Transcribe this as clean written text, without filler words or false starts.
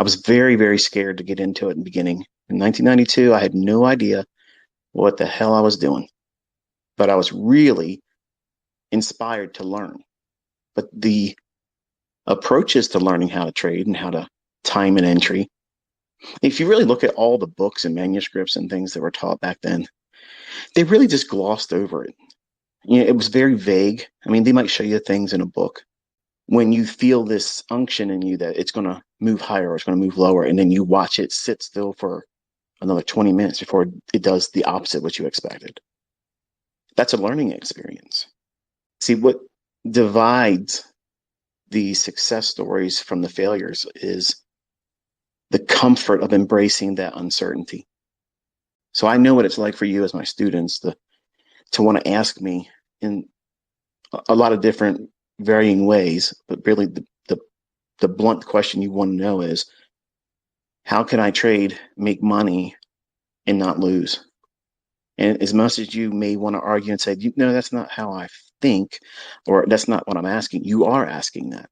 I was very, very scared to get into it in the beginning. In 1992, I had no idea what the hell I was doing, but I was really inspired to learn. But the approaches to learning how to trade and how to time an entry, if you really look at all the books and manuscripts and things that were taught back then, they really just glossed over it. It was very vague. I mean, they might show you things in a book when you feel this unction in you that it's going to move higher or it's going to move lower, and then you watch it sit still for another 20 minutes before it does the opposite what you expected. That's a learning experience. See, what divides the success stories from the failures is the comfort of embracing that uncertainty. So I know what it's like for you as my students to want to ask me in a lot of different varying ways, but really the blunt question you want to know is, how can I trade, make money, and not lose? And as much as you may want to argue and say, no, that's not how I think, or that's not what I'm asking, you are asking that.